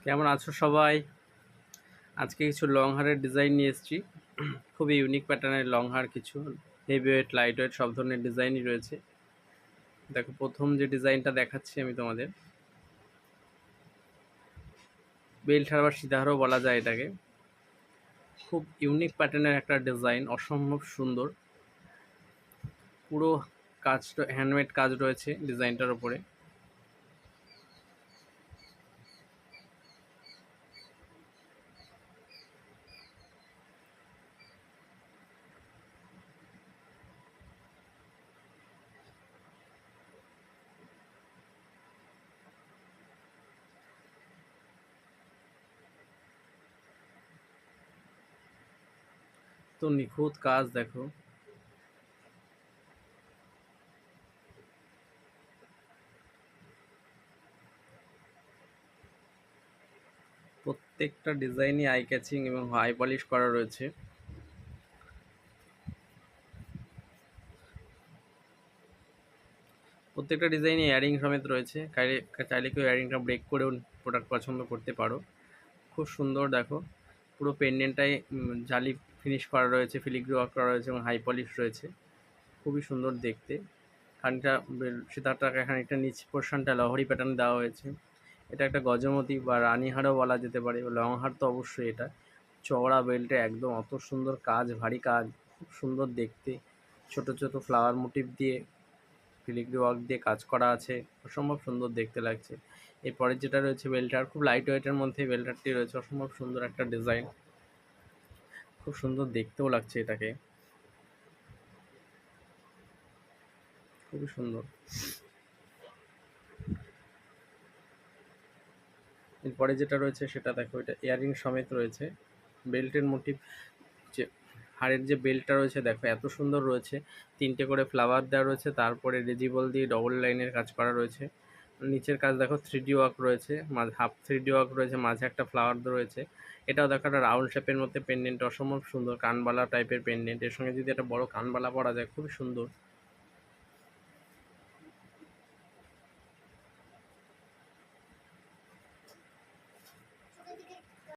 কেমন আছো সবাই? আজকে কিছু লং হারের ডিজাইন নিয়ে এসেছি। খুবই ইউনিক প্যাটার্নের লং হার কিছু হেভি ওয়েট, লাইট ওয়েট সব ধরনের ডিজাইনই রয়েছে। দেখো, প্রথম যে ডিজাইনটা দেখাচ্ছি আমি তোমাদের, বেল্ট হার বা সীতাহারও বলা যায় এটাকে। খুব ইউনিক প্যাটার্নের একটা ডিজাইন, অসম্ভব সুন্দর। পুরো কাজ, হ্যান্ডমেড কাজ রয়েছে ডিজাইনটার উপরে। তো নিখুঁত কাজ দেখো। প্রত্যেকটা ডিজাইনই আই ক্যাচিং এবং হাই পলিশ করা রয়েছে। প্রত্যেকটা ডিজাইনে ইয়ারিং সমেত রয়েছে। চাইলে কেউ ইয়ারিংটা ব্রেক করেও প্রোডাক্ট পছন্দ করতে পারো। খুব সুন্দর দেখো, পুরো পেন্ডেন্টটাই জালি ফিনিশ করা রয়েছে, ফিলিগ্রি ওয়ার্ক করা রয়েছে এবং হাই পলিশ রয়েছে। খুবই সুন্দর দেখতে। খানিকটা সীতারটাকে খানিকটা নিচ পোর্শনটা লহরি প্যাটার্ন দেওয়া হয়েছে। এটা একটা গজমতি বা রানীহারও বলা যেতে পারে, লং হার তো অবশ্যই। এটা চওড়া বেল্টে একদম অত সুন্দর কাজ, ভারী কাজ, খুব সুন্দর দেখতে। ছোট ছোট ফ্লাওয়ার মোটিভ দিয়ে, ফিলিগ্রি ওয়ার্ক দিয়ে কাজ করা আছে, অসম্ভব সুন্দর দেখতে লাগছে। এরপরে যেটা রয়েছে বেল্টার, খুব লাইট ওয়েটের মধ্যে বেল্টারটি রয়েছে, অসম্ভব সুন্দর একটা ডিজাইন, খুব সুন্দর দেখতেও লাগছে এটাকে, খুবই সুন্দর। এরপরে যেটা রয়েছে সেটা দেখো, এটা ইয়ারিং সমেত রয়েছে। বেল্টের মোটিভ, যে হাড়ের যে বেল্টটা রয়েছে দেখো এত সুন্দর রয়েছে। 3টে করে ফ্লাওয়ার দেওয়া রয়েছে, তারপরে রেজিবল দিয়ে ডবল লাইনের কাজ করা রয়েছে। নিচের কাজ দেখো 3D ওয়ার্ক রয়েছে, হাফ 3D ওয়ার্ক রয়েছে, মাঝে একটা ফ্লাওয়ার রয়েছে। এটাও দেখো একটা রাউন্ড শেপের মধ্যে পেন্ডেন্ট, অসম্ভব সুন্দর কানবালা টাইপের পেন্ডেন্ট। এর সঙ্গে যদি একটা বড় কানবালা পরা যায় খুবই সুন্দর।